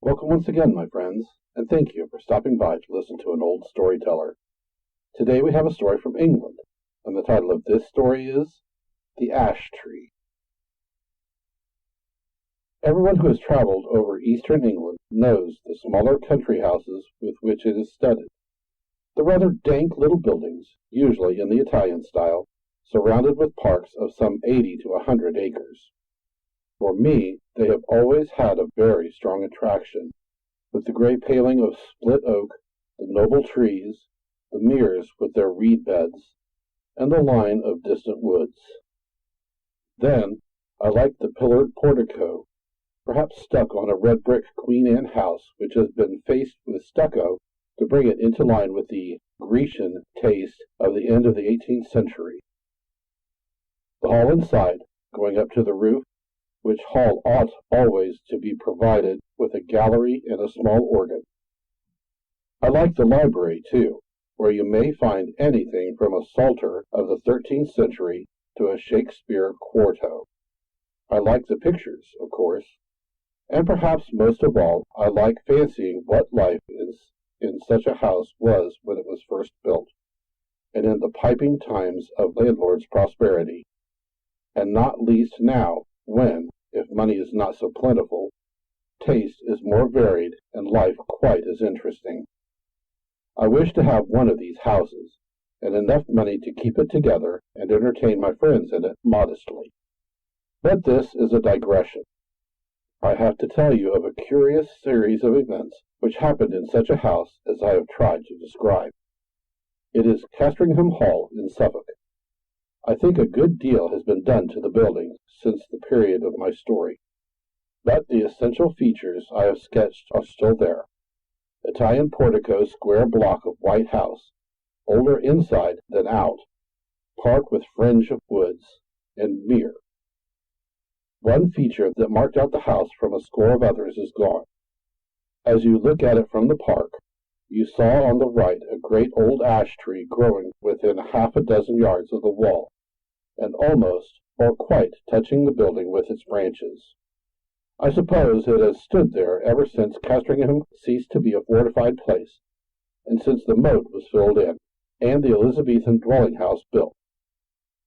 Welcome once again, my friends, and thank you for stopping by to listen to an old storyteller. Today we have a story from England, and the title of this story is The Ash Tree. Everyone who has traveled over eastern England knows the smaller country houses with which it is studded. The rather dank little buildings, usually in the Italian style, surrounded with parks of some 80 to 100 acres. For me, they have always had a very strong attraction, with the grey paling of split oak, the noble trees, the meres with their reed beds, and the line of distant woods. Then I like the pillared portico, perhaps stuck on a red brick Queen Anne house which has been faced with stucco to bring it into line with the Grecian taste of the end of the 18th century. The hall inside, going up to the roof, which hall ought always to be provided with a gallery and a small organ. I like the library, too, where you may find anything from a Psalter of the 13th century to a Shakespeare quarto. I like the pictures, of course, and perhaps most of all, I like fancying what life in such a house was when it was first built, and in the piping times of landlord's prosperity, and not least now, when, if money is not so plentiful, taste is more varied and life quite as interesting. I wish to have one of these houses, and enough money to keep it together and entertain my friends in it modestly. But this is a digression. I have to tell you of a curious series of events which happened in such a house as I have tried to describe. It is Castringham Hall in Suffolk. I think a good deal has been done to the building since the period of my story, but the essential features I have sketched are still there. Italian portico, square block of white house, older inside than out, park with fringe of woods, and mere. One feature that marked out the house from a score of others is gone. As you look at it from the park, you saw on the right a great old ash tree growing within half a dozen yards of the wall, and almost or quite touching the building with its branches. I suppose it has stood there ever since Castringham ceased to be a fortified place, and since the moat was filled in, and the Elizabethan dwelling-house built.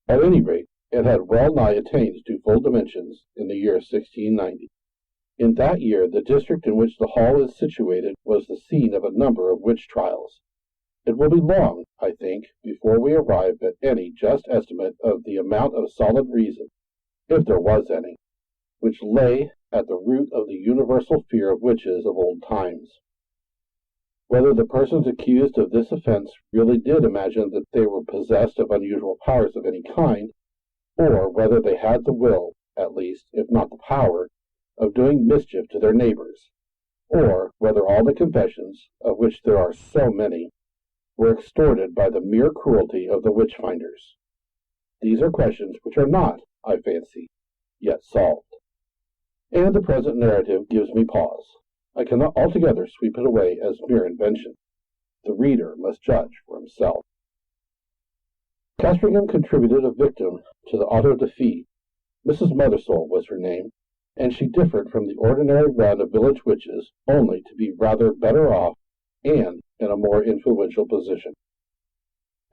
At any rate, it had well nigh attained to full dimensions in the year 1690. In that year, the district in which the hall is situated was the scene of a number of witch trials. It will be long, I think, before we arrive at any just estimate of the amount of solid reason, if there was any, which lay at the root of the universal fear of witches of old times. Whether the persons accused of this offense really did imagine that they were possessed of unusual powers of any kind, or whether they had the will, at least, if not the power, of doing mischief to their neighbors, or whether all the confessions, of which there are so many, were extorted by the mere cruelty of the witch-finders. These are questions which are not, I fancy, yet solved. And the present narrative gives me pause. I cannot altogether sweep it away as mere invention. The reader must judge for himself. Castringham contributed a victim to the auto da fe. Mrs. Mothersole was her name, and she differed from the ordinary run of village witches only to be rather better off and in a more influential position.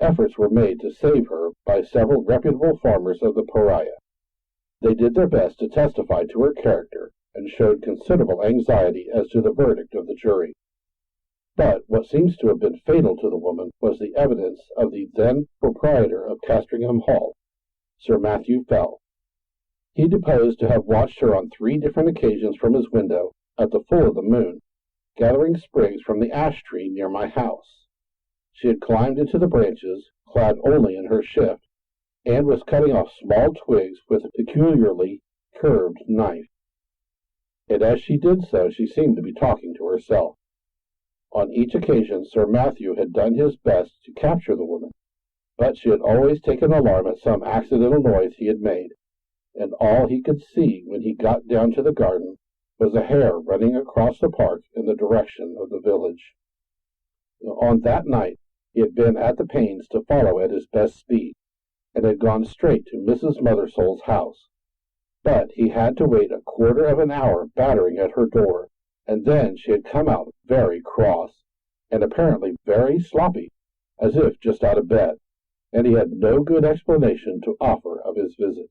Efforts were made to save her by several reputable farmers of the Pariah. They did their best to testify to her character, and showed considerable anxiety as to the verdict of the jury. But what seems to have been fatal to the woman was the evidence of the then proprietor of Castringham Hall, Sir Matthew Fell. He deposed to have watched her on 3 different occasions from his window, at the full of the moon, gathering sprigs from the ash tree near my house. She had climbed into the branches, clad only in her shift, and was cutting off small twigs with a peculiarly curved knife. And as she did so, she seemed to be talking to herself. On each occasion, Sir Matthew had done his best to capture the woman, but she had always taken alarm at some accidental noise he had made, and all he could see when he got down to the garden was a hare running across the park in the direction of the village. On that night he had been at the pains to follow at his best speed, and had gone straight to Mrs. Mothersole's house. But he had to wait a quarter of an hour battering at her door, and then she had come out very cross, and apparently very sloppy, as if just out of bed, and he had no good explanation to offer of his visit.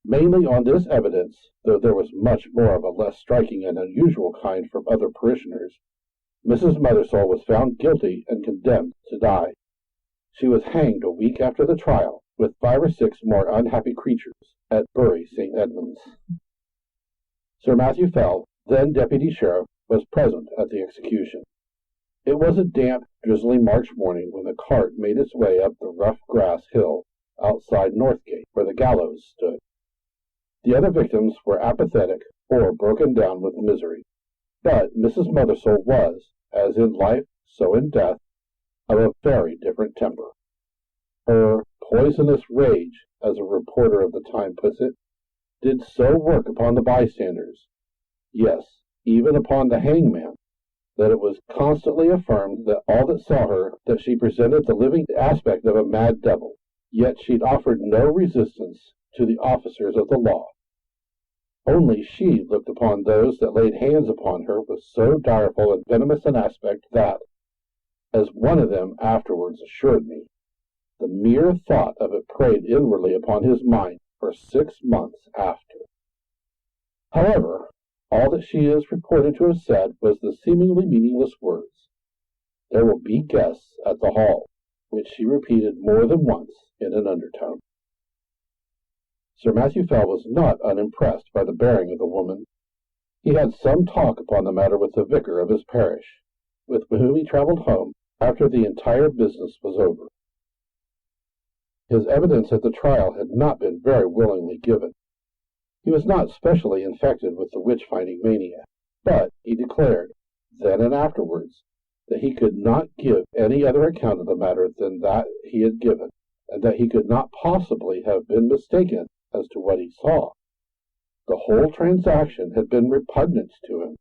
Mainly on this evidence, though there was much more of a less striking and unusual kind from other parishioners, Mrs. Mothersole was found guilty and condemned to die. She was hanged a week after the trial, with 5 or 6 more unhappy creatures, at Bury St. Edmunds. Sir Matthew Fell, then deputy sheriff, was present at the execution. It was a damp, drizzling March morning when the cart made its way up the rough grass hill outside Northgate, where the gallows stood. The other victims were apathetic or broken down with misery, but Mrs. Mothersole was, as in life, so in death, of a very different temper. Her poisonous rage, as a reporter of the time puts it, did so work upon the bystanders, yes, even upon the hangman, that it was constantly affirmed that all that saw her that she presented the living aspect of a mad devil, yet she'd offered no resistance to the officers of the law. Only she looked upon those that laid hands upon her with so direful and venomous an aspect that, as one of them afterwards assured me, the mere thought of it preyed inwardly upon his mind for 6 months after. However, all that she is reported to have said was the seemingly meaningless words, "There will be guests at the hall," which she repeated more than once in an undertone. Sir Matthew Fell was not unimpressed by the bearing of the woman. He had some talk upon the matter with the vicar of his parish, with whom he travelled home after the entire business was over. His evidence at the trial had not been very willingly given. He was not specially infected with the witch-finding mania, but he declared, then and afterwards, that he could not give any other account of the matter than that he had given, and that he could not possibly have been mistaken as to what he saw. The whole transaction had been repugnant to him,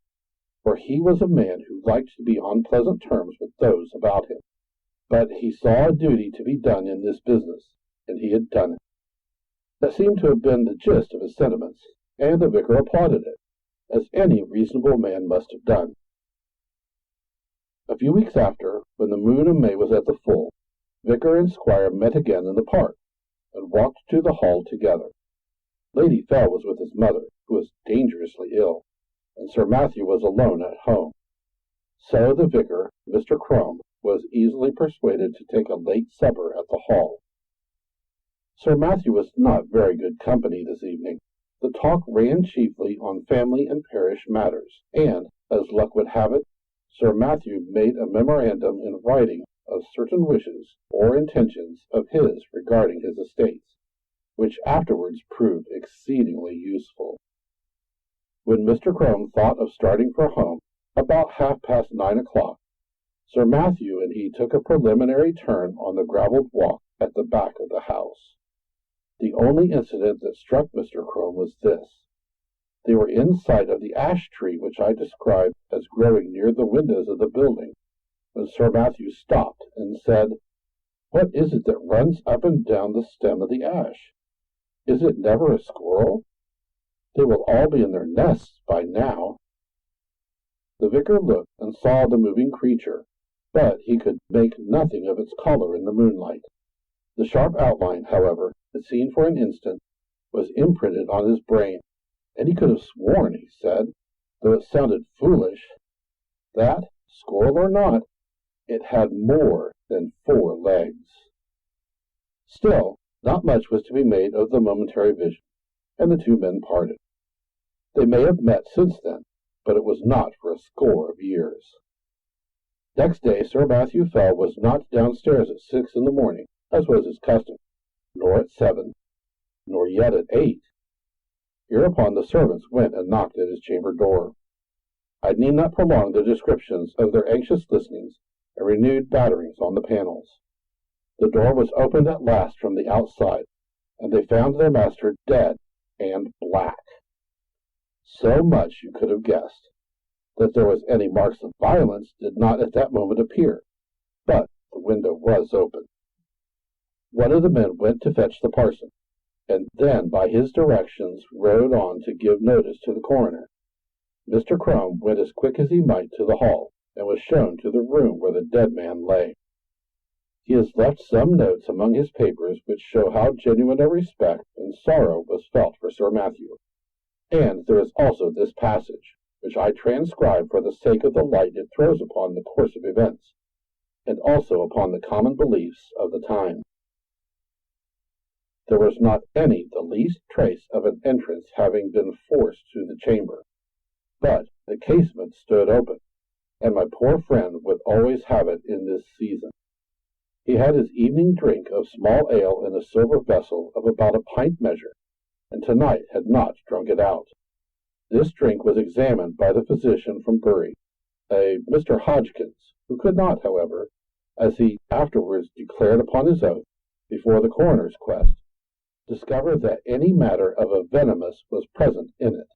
for he was a man who liked to be on pleasant terms with those about him. But he saw a duty to be done in this business, and he had done it. That seemed to have been the gist of his sentiments, and the vicar applauded it, as any reasonable man must have done. A few weeks after, when the moon of May was at the full, vicar and squire met again in the park, and walked to the hall together. Lady Fell was with his mother, who was dangerously ill, and Sir Matthew was alone at home. So the vicar, Mr. Crome, was easily persuaded to take a late supper at the hall. Sir Matthew was not very good company this evening. The talk ran chiefly on family and parish matters, and, as luck would have it, Sir Matthew made a memorandum in writing of certain wishes or intentions of his regarding his estates, which afterwards proved exceedingly useful. When Mr. Crome thought of starting for home, about 9:30, Sir Matthew and he took a preliminary turn on the gravelled walk at the back of the house. The only incident that struck Mr. Crome was this. They were in sight of the ash tree which I described as growing near the windows of the building, when Sir Matthew stopped and said, "What is it that runs up and down the stem of the ash? Is it never a squirrel? They will all be in their nests by now." The vicar looked and saw the moving creature, but he could make nothing of its color in the moonlight. The sharp outline, however, seen for an instant, was imprinted on his brain, and he could have sworn, he said, though it sounded foolish, that, squirrel or not, it had more than 4 legs. Still, not much was to be made of the momentary vision, and the two men parted. They may have met since then, but it was not for a score of years. Next day Sir Matthew Fell was not downstairs at 6 in the morning, as was his custom, nor at 7, nor yet at 8. Hereupon the servants went and knocked at his chamber door. I need not prolong the descriptions of their anxious listenings and renewed batterings on the panels. The door was opened at last from the outside, and they found their master dead and black. So much you could have guessed. That there was any marks of violence did not at that moment appear, but the window was open. One of the men went to fetch the parson, and then by his directions rode on to give notice to the coroner. Mr. Crome went as quick as he might to the hall, and was shown to the room where the dead man lay. He has left some notes among his papers which show how genuine a respect and sorrow was felt for Sir Matthew, and there is also this passage, which I transcribe for the sake of the light it throws upon the course of events, and also upon the common beliefs of the time. There was not the least trace of an entrance having been forced to the chamber, but the casement stood open, and my poor friend would always have it in this season. He had his evening drink of small ale in a silver vessel of about a pint measure, and tonight had not drunk it out. This drink was examined by the physician from Bury, a Mr. Hodgkins, who could not, however, as he afterwards declared upon his oath, before the coroner's quest, discover that any matter of a venomous was present in it.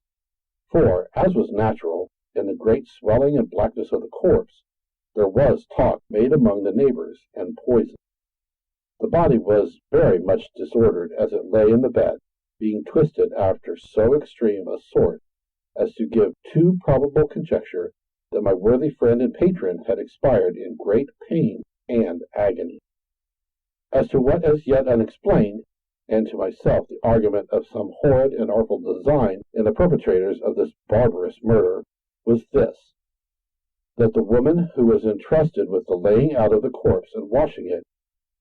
For, as was natural, in the great swelling and blackness of the corpse, there was talk made among the neighbors, and poison. The body was very much disordered as it lay in the bed, being twisted after so extreme a sort as to give too probable conjecture that my worthy friend and patron had expired in great pain and agony. As to what as yet unexplained, and to myself the argument of some horrid and awful design in the perpetrators of this barbarous murder, was this, that the woman who was entrusted with the laying out of the corpse and washing it,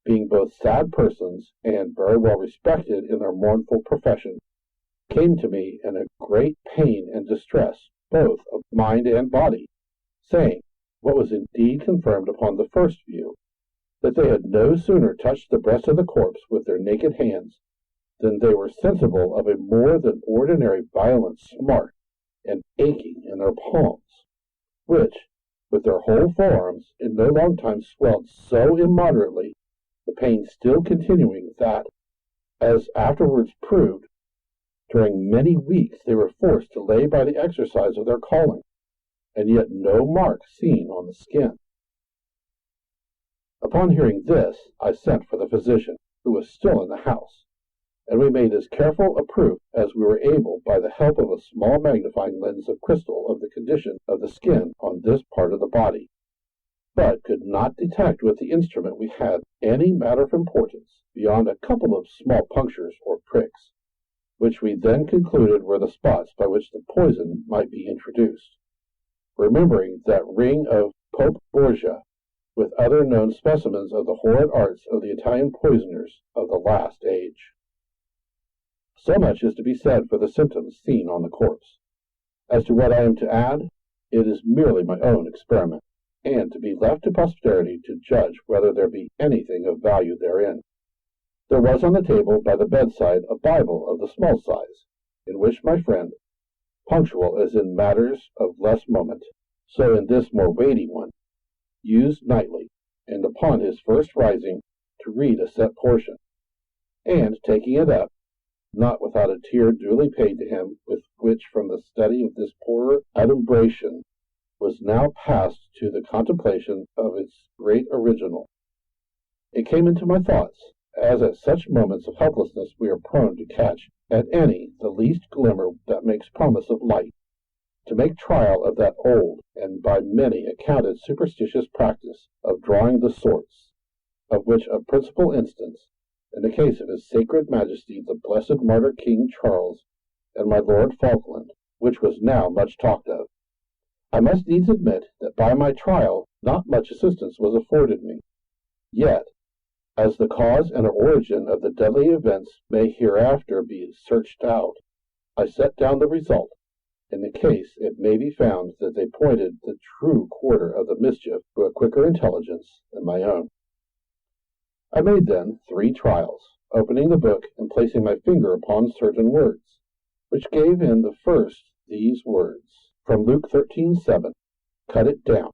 being both sad persons and very well respected in their mournful profession, came to me in a great pain and distress, both of mind and body, saying, what was indeed confirmed upon the first view, that they had no sooner touched the breast of the corpse with their naked hands than they were sensible of a more than ordinary violent smart and aching in their palms, which, with their whole forearms, in no long time swelled so immoderately, the pain still continuing, that, as afterwards proved, during many weeks they were forced to lay by the exercise of their calling, and yet no mark seen on the skin. Upon hearing this, I sent for the physician, who was still in the house, and we made as careful a proof as we were able by the help of a small magnifying lens of crystal of the condition of the skin on this part of the body, but could not detect with the instrument we had any matter of importance beyond a couple of small punctures or pricks, which we then concluded were the spots by which the poison might be introduced, remembering that ring of Pope Borgia, with other known specimens of the horrid arts of the Italian poisoners of the last age. So much is to be said for the symptoms seen on the corpse. As to what I am to add, it is merely my own experiment, and to be left to posterity to judge whether there be anything of value therein. There was on the table by the bedside a Bible of the small size, in which my friend, punctual as in matters of less moment, so in this more weighty one, used nightly, and upon his first rising, to read a set portion, and taking it up, not without a tear duly paid to him, with which from the study of this poorer adumbration was now passed to the contemplation of its great original. It came into my thoughts, as at such moments of helplessness we are prone to catch at any the least glimmer that makes promise of light, to make trial of that old and by many accounted superstitious practice of drawing the sorts, of which a principal instance, in the case of his sacred majesty the blessed martyr King Charles and my Lord Falkland, which was now much talked of. I must needs admit that by my trial not much assistance was afforded me, yet, as the cause and origin of the deadly events may hereafter be searched out, I set down the result. In the case it may be found that they pointed the true quarter of the mischief to a quicker intelligence than my own. I made then 3 trials, opening the book and placing my finger upon certain words, which gave in the first these words, from Luke 13:7, cut it down,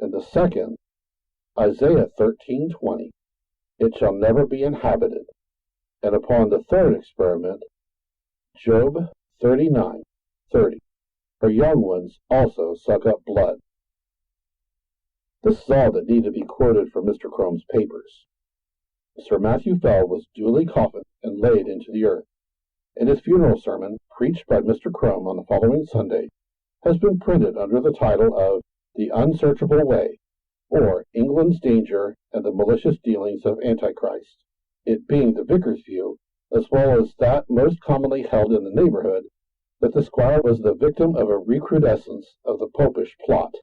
and the second, Isaiah 13:20, it shall never be inhabited, and upon the third experiment, Job 39:30, her young ones also suck up blood. This is all that need to be quoted from Mr. Crome's papers. Sir Matthew Fell was duly coffined and laid into the earth, and his funeral sermon, preached by Mr. Crome on the following Sunday, has been printed under the title of The Unsearchable Way, or England's Danger and the Malicious Dealings of Antichrist, it being the vicar's view, as well as that most commonly held in the neighborhood, that the squire was the victim of a recrudescence of the popish plot.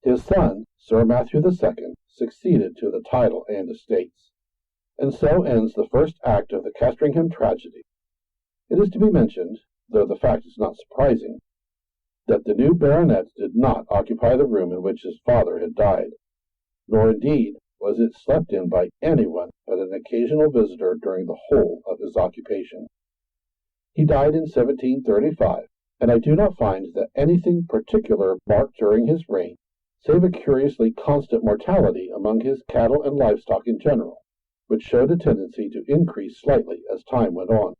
His son, Sir Matthew II, succeeded to the title and estates, and so ends the first act of the Castringham tragedy. It is to be mentioned, though the fact is not surprising, that the new baronet did not occupy the room in which his father had died, nor indeed was it slept in by anyone but an occasional visitor during the whole of his occupation. He died in 1735, and I do not find that anything particular marked during his reign, save a curiously constant mortality among his cattle and livestock in general, which showed a tendency to increase slightly as time went on.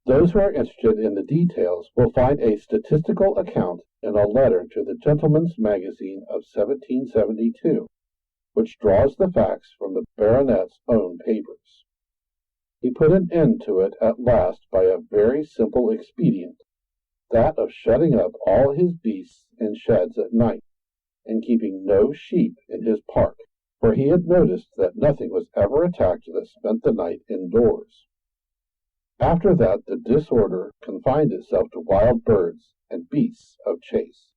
Those who are interested in the details will find a statistical account in a letter to the Gentleman's Magazine of 1772, which draws the facts from the baronet's own papers. He put an end to it at last by a very simple expedient, that of shutting up all his beasts in sheds at night, and keeping no sheep in his park, for he had noticed that nothing was ever attacked that spent the night indoors. After that the disorder confined itself to wild birds and beasts of chase.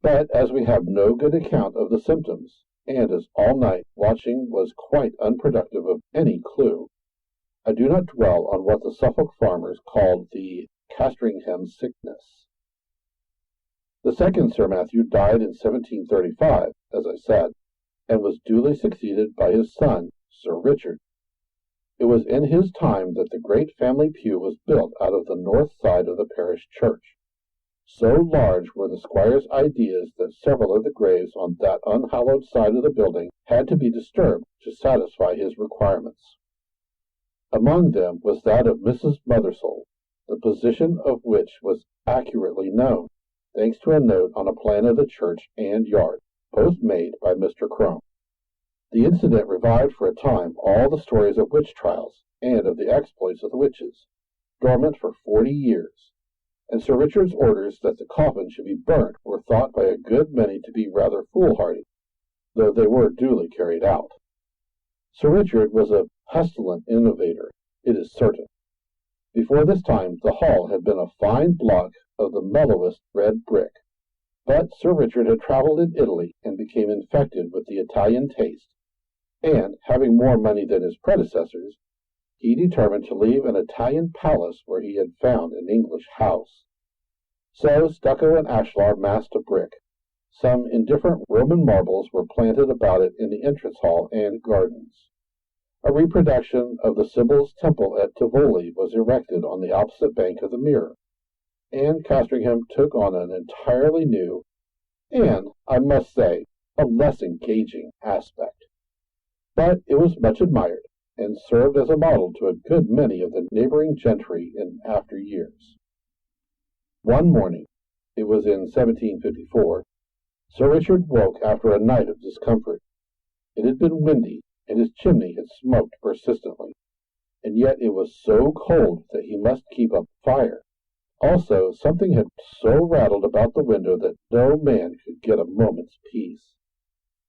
But as we have no good account of the symptoms, and as all-night watching was quite unproductive of any clue, I do not dwell on what the Suffolk farmers called the Castringham sickness. The second Sir Matthew died in 1735, as I said, and was duly succeeded by his son, Sir Richard. It was in his time that the great family pew was built out of the north side of the parish church. So large were the squire's ideas that several of the graves on that unhallowed side of the building had to be disturbed to satisfy his requirements. Among them was that of Mrs. Mothersole, the position of which was accurately known, thanks to a note on a plan of the church and yard, both made by Mr. Crome. The incident revived for a time all the stories of witch trials, and of the exploits of the witches, dormant for 40 years, and Sir Richard's orders that the coffin should be burnt were thought by a good many to be rather foolhardy, though they were duly carried out. Sir Richard was a pestilent innovator, it is certain. Before this time the hall had been a fine block of the mellowest red brick, but Sir Richard had travelled in Italy and became infected with the Italian taste, and, having more money than his predecessors, he determined to leave an Italian palace where he had found an English house. So stucco and ashlar massed a brick. Some indifferent Roman marbles were planted about it in the entrance hall and gardens. A reproduction of the Sibyl's Temple at Tivoli was erected on the opposite bank of the Mirror, and Castringham took on an entirely new, and, I must say, a less engaging aspect. But it was much admired, and served as a model to a good many of the neighboring gentry in after years. One morning, it was in 1754, Sir Richard woke after a night of discomfort. It had been windy, and his chimney had smoked persistently, and yet it was so cold that he must keep up fire. Also, something had so rattled about the window that no man could get a moment's peace.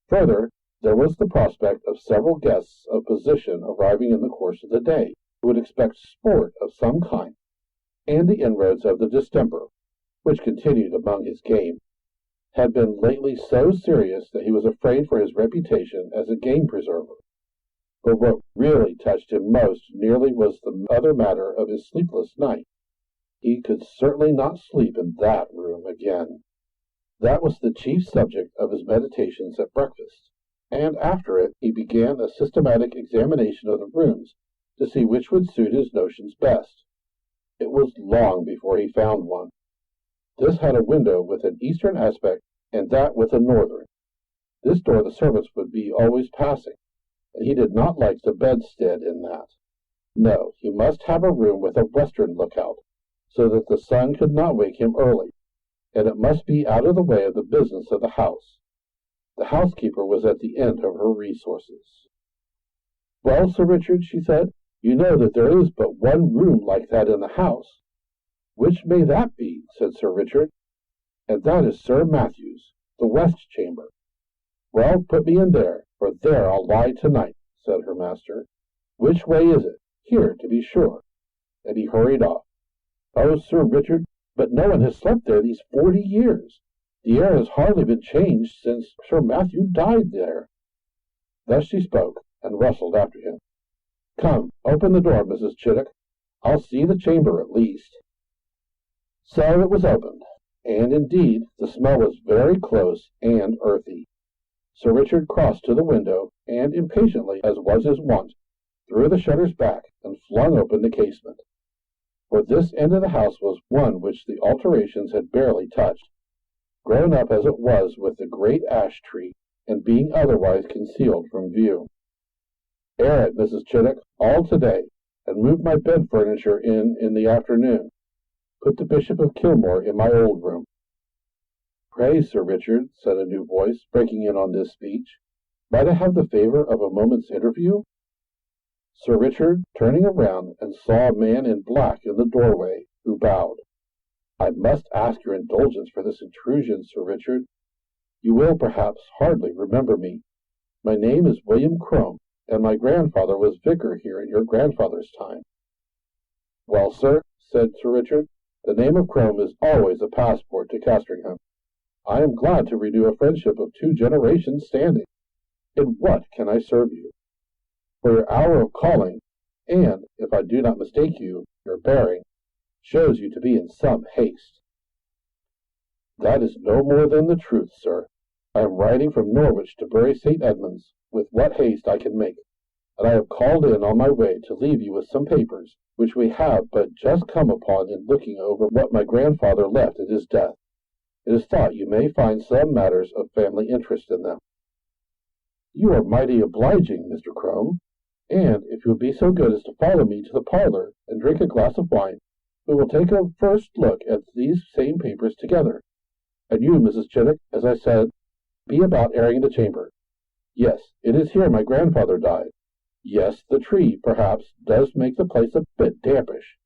Further, there was the prospect of several guests of position arriving in the course of the day, who would expect sport of some kind, and the inroads of the distemper, which continued among his game, had been lately so serious that he was afraid for his reputation as a game preserver. But what really touched him most nearly was the other matter of his sleepless night. He could certainly not sleep in that room again. That was the chief subject of his meditations at breakfast, and after it he began a systematic examination of the rooms to see which would suit his notions best. It was long before he found one. This had a window with an eastern aspect, and that with a northern. This door the servants would be always passing, and he did not like the bedstead in that. No, he must have a room with a western lookout, so that the sun could not wake him early, and it must be out of the way of the business of the house. The housekeeper was at the end of her resources. "Well, Sir Richard," she said, "you know that there is but one room like that in the house." "Which may that be?" said Sir Richard. "And that is Sir Matthew's, the west chamber." "Well, put me in there, for there I'll lie tonight," said her master. "Which way is it? Here, to be sure." And he hurried off. "Oh, Sir Richard, but no one has slept there these 40 years. The air has hardly been changed since Sir Matthew died there." Thus she spoke, and rustled after him. "Come, open the door, Mrs. Chittock. I'll see the chamber at least." So it was opened, and indeed the smell was very close and earthy. Sir Richard crossed to the window, and impatiently, as was his wont, threw the shutters back and flung open the casement. For this end of the house was one which the alterations had barely touched, grown up as it was with the great ash tree, and being otherwise concealed from view. "Air it, Mrs. Chittock, all to-day, and move my bed furniture in the afternoon. Put the Bishop of Kilmore in my old room." "Pray, Sir Richard," said a new voice, breaking in on this speech, "might I have the favor of a moment's interview?" Sir Richard, turning around, and saw a man in black in the doorway, who bowed. "I must ask your indulgence for this intrusion, Sir Richard. You will, perhaps, hardly remember me. My name is William Crome, and my grandfather was vicar here in your grandfather's time." "Well, sir," said Sir Richard, "the name of Crome is always a passport to Castringham. I am glad to renew a friendship of 2 generations standing. In what can I serve you? For your hour of calling, and, if I do not mistake you, your bearing, shows you to be in some haste." "That is no more than the truth, sir. I am riding from Norwich to Bury St. Edmunds, with what haste I can make, and I have called in on my way to leave you with some papers, which we have but just come upon in looking over what my grandfather left at his death. It is thought you may find some matters of family interest in them." "You are mighty obliging, Mr. Crome, and if you would be so good as to follow me to the parlor and drink a glass of wine, we will take a first look at these same papers together. And you, Mrs. Chittock, as I said, be about airing the chamber. Yes, it is here my grandfather died. Yes, the tree, perhaps, does make the place a bit dampish.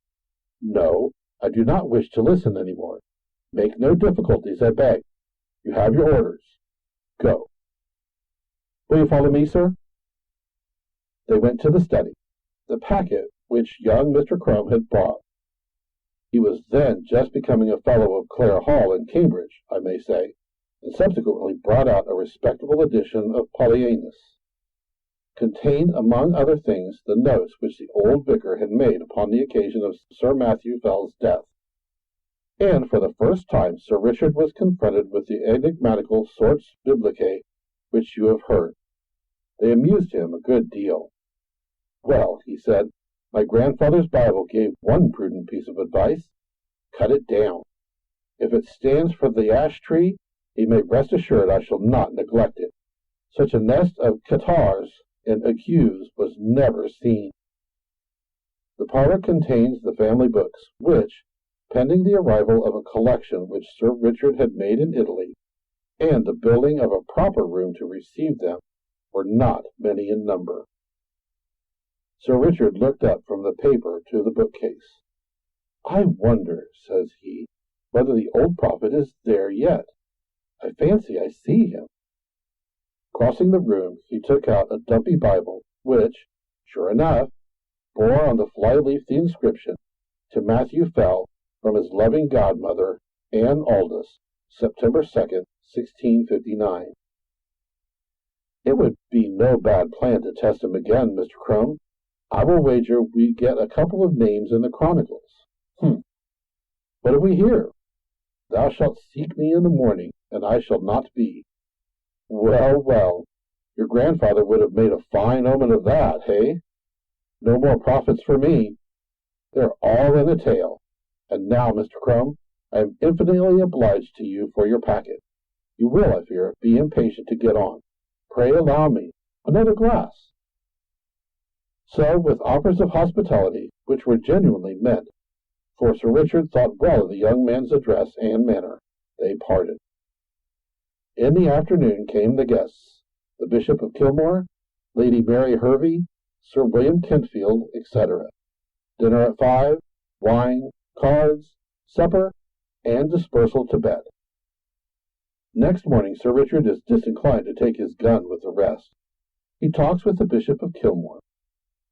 No, I do not wish to listen any more. Make no difficulties, I beg. You have your orders. Go." "Will you follow me, sir?" They went to the study, the packet which young Mr. Crome had brought. He was then just becoming a fellow of Clare Hall in Cambridge, I may say, and subsequently brought out a respectable edition of Polyaenus. Contained, among other things, the notes which the old vicar had made upon the occasion of Sir Matthew Fell's death. And for the first time Sir Richard was confronted with the enigmatical sources biblicae which you have heard. They amused him a good deal. "Well," he said, "my grandfather's Bible gave one prudent piece of advice. Cut it down. If it stands for the ash tree, he may rest assured I shall not neglect it. Such a nest of catarrhs and agues was never seen." The parlor contains the family books, which, pending the arrival of a collection which Sir Richard had made in Italy, and the building of a proper room to receive them, were not many in number. Sir Richard looked up from the paper to the bookcase. "I wonder," says he, "whether the old prophet is there yet. I fancy I see him." Crossing the room, he took out a dumpy Bible, which, sure enough, bore on the fly-leaf the inscription, "To Matthew Fell, from his loving godmother, Anne Aldous, September 2nd, 1659. "It would be no bad plan to test him again, Mr. Crome. I will wager we get a couple of names in the Chronicles. What have we here? 'Thou shalt seek me in the morning, and I shall not be.' Well, well, your grandfather would have made a fine omen of that, hey? No more prophets for me. They're all in a tale. And now, Mr. Crome, I am infinitely obliged to you for your packet. You will, I fear, be impatient to get on. Pray allow me another glass." So, with offers of hospitality, which were genuinely meant, for Sir Richard thought well of the young man's address and manner, they parted. In the afternoon came the guests, the Bishop of Kilmore, Lady Mary Hervey, Sir William Kentfield, etc. Dinner at 5, wine, cards, supper, and dispersal to bed. Next morning Sir Richard is disinclined to take his gun with the rest. He talks with the Bishop of Kilmore.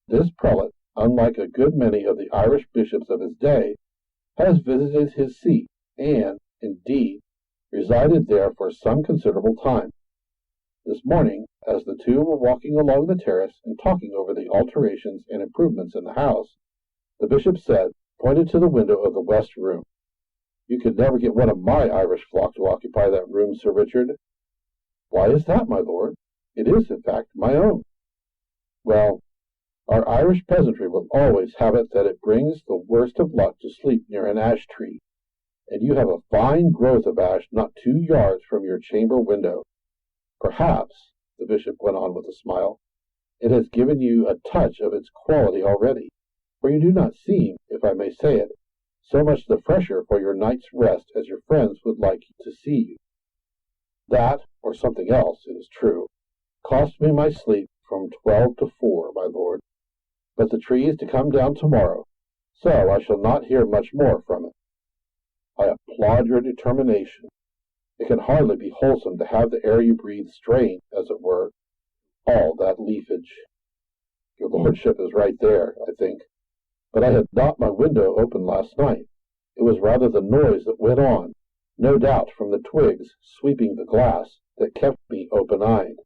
This prelate, unlike a good many of the Irish bishops of his day, has visited his see, and, indeed, resided there for some considerable time. This morning, as the two were walking along the terrace and talking over the alterations and improvements in the house, the bishop said, pointed to the window of the west room, "You could never get one of my Irish flock to occupy that room, Sir Richard." "Why is that, my lord? It is, in fact, my own." "Well, our Irish peasantry will always have it that it brings the worst of luck to sleep near an ash tree, and you have a fine growth of ash not 2 yards from your chamber window. Perhaps," the bishop went on with a smile, "it has given you a touch of its quality already, for you do not seem, if I may say it, so much the fresher for your night's rest as your friends would like to see you. That, or something else, it is true, cost me my sleep from 12 to 4, my lord. But the tree is to come down tomorrow, so I shall not hear much more from it." "I applaud your determination. It can hardly be wholesome to have the air you breathe strain, as it were, all that leafage." "Your lordship is right there, I think. But I had not my window open last night. It was rather the noise that went on, no doubt from the twigs sweeping the glass, that kept me open-eyed."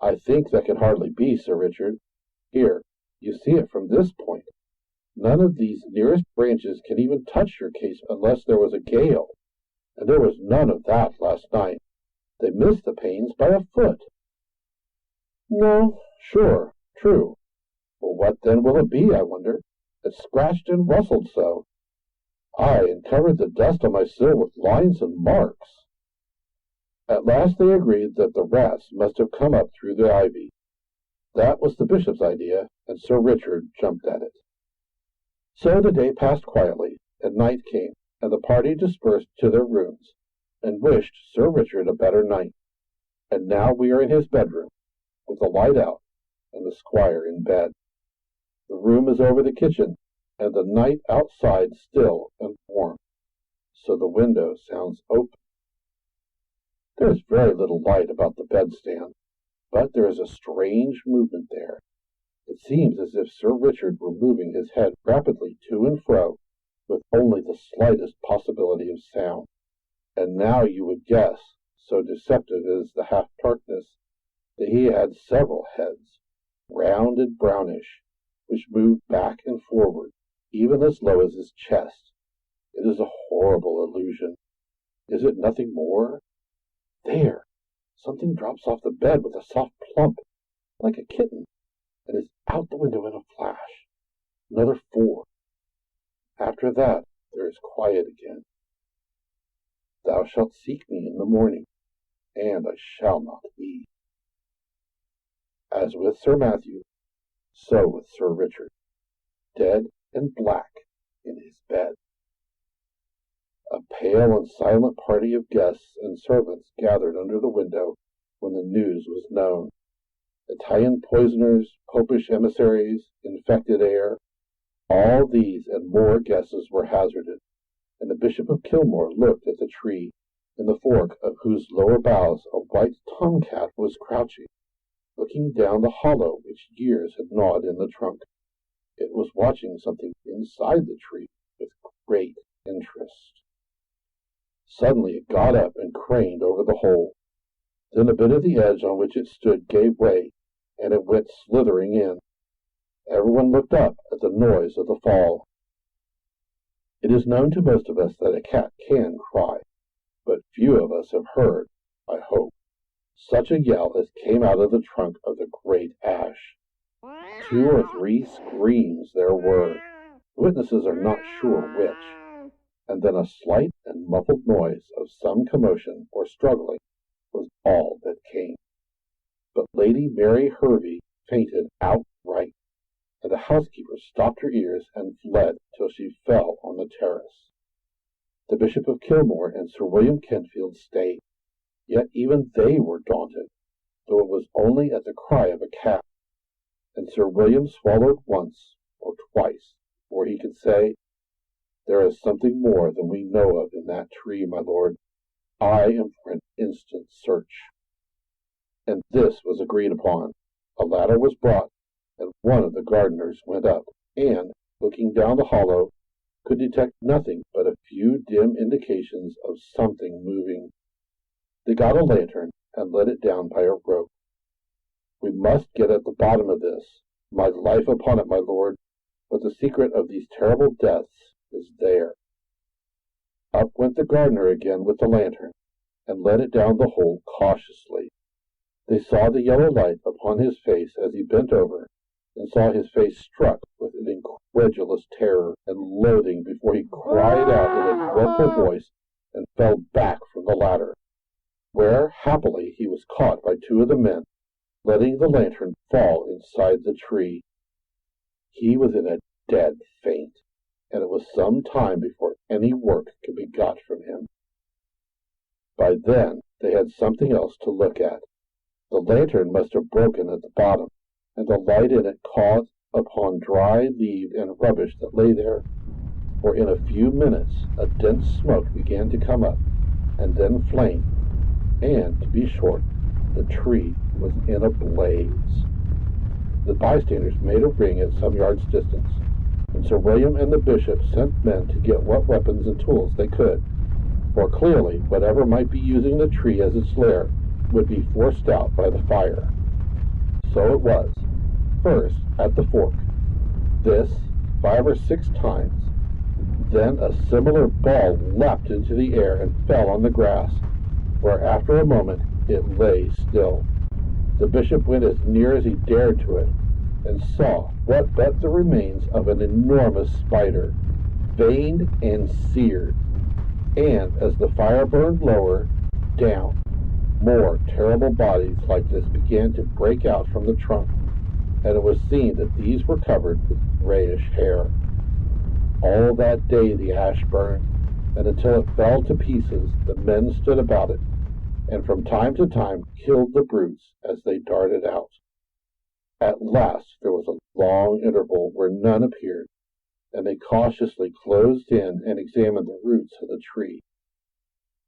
"I think that can hardly be, Sir Richard. Here, you see it from this point. None of these nearest branches can even touch your casement unless there was a gale, and there was none of that last night. They missed the panes by a foot." "No, sure, true. Well, what then will it be, I wonder? It scratched and rustled so. Aye, and covered the dust on my sill with lines and marks." At last they agreed that the rats must have come up through the ivy. That was the bishop's idea, and Sir Richard jumped at it. So the day passed quietly, and night came, and the party dispersed to their rooms, and wished Sir Richard a better night. And now we are in his bedroom, with the light out, and the squire in bed. The room is over the kitchen, and the night outside still and warm, so the window sounds open. There is very little light about the bedstand, but there is a strange movement there. It seems as if Sir Richard were moving his head rapidly to and fro, with only the slightest possibility of sound. And now you would guess, so deceptive is the half-darkness, that he had several heads, round and brownish, which moved back and forward, even as low as his chest. It is a horrible illusion. Is it nothing more? There! Something drops off the bed with a soft plump, like a kitten, and is out the window in a flash. Another 4. After that there is quiet again. "Thou shalt seek me in the morning, and I shall not be." As with Sir Matthew, so with Sir Richard, dead and black in his bed. A pale and silent party of guests and servants gathered under the window when the news was known. Italian poisoners, popish emissaries, infected air, all these and more guesses were hazarded, and the Bishop of Kilmore looked at the tree, in the fork of whose lower boughs a white tomcat was crouching, looking down the hollow which years had gnawed in the trunk. It was watching something inside the tree with great interest. Suddenly it got up and craned over the hole. Then a bit of the edge on which it stood gave way, and it went slithering in. Everyone looked up at the noise of the fall. It is known to most of us that a cat can cry, but few of us have heard, I hope, such a yell as came out of the trunk of the great ash. 2 or 3 screams there were, witnesses are not sure which, and then a slight and muffled noise of some commotion or struggling was all that came. But Lady Mary Hervey fainted outright, and the housekeeper stopped her ears and fled till she fell on the terrace. The Bishop of Kilmore and Sir William Kentfield stayed, yet even they were daunted, though it was only at the cry of a cat, and Sir William swallowed once or twice before he could say, There is something more than we know of in that tree, my lord. I am for an instant search." And this was agreed upon. A ladder was brought, and one of the gardeners went up, and, looking down the hollow, could detect nothing but a few dim indications of something moving. They got a lantern and let it down by a rope. "We must get at the bottom of this. My life upon it, my lord, but the secret of these terrible deaths is there." Up went the gardener again with the lantern, and let it down the hole cautiously. They saw the yellow light upon his face as he bent over, and saw his face struck with an incredulous terror and loathing before he cried out in a dreadful voice and fell back from the ladder, where happily he was caught by two of the men, letting the lantern fall inside the tree. He was in a dead faint, and it was some time before any work could be got from him. By then they had something else to look at. The lantern must have broken at the bottom, and the light in it caught upon dry leaves and rubbish that lay there, for in a few minutes a dense smoke began to come up, and then flame, and, to be short, the tree was in a blaze. The bystanders made a ring at some yards' distance, and Sir William and the bishop sent men to get what weapons and tools they could, for clearly whatever might be using the tree as its lair would be forced out by the fire. So it was, first at the fork, this 5 or 6 times, then a similar ball leapt into the air and fell on the grass, where after a moment it lay still. The bishop went as near as he dared to it, and saw what but the remains of an enormous spider, veined and seared, and as the fire burned lower down, more terrible bodies like this began to break out from the trunk, and it was seen that these were covered with grayish hair. All that day the ash burned, and until it fell to pieces the men stood about it, and from time to time killed the brutes as they darted out. At last there was a long interval where none appeared, and they cautiously closed in and examined the roots of the tree.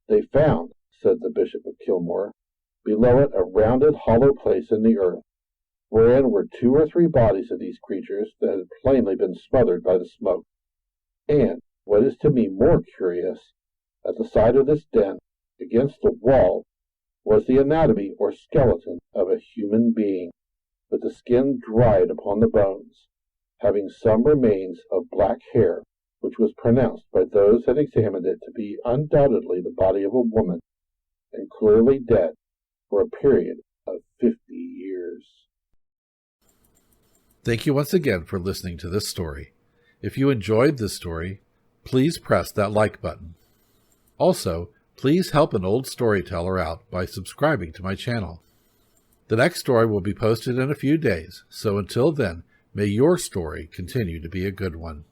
They found, said the Bishop of Kilmore, below it a rounded hollow place in the earth, wherein were 2 or 3 bodies of these creatures that had plainly been smothered by the smoke. And, what is to me more curious, at the side of this den, against the wall, was the anatomy or skeleton of a human being, with the skin dried upon the bones, having some remains of black hair, which was pronounced by those that examined it to be undoubtedly the body of a woman, and clearly dead for a period of 50 years. Thank you once again for listening to this story. If you enjoyed this story, please press that like button. Also, please help an old storyteller out by subscribing to my channel. The next story will be posted in a few days, so until then, may your story continue to be a good one.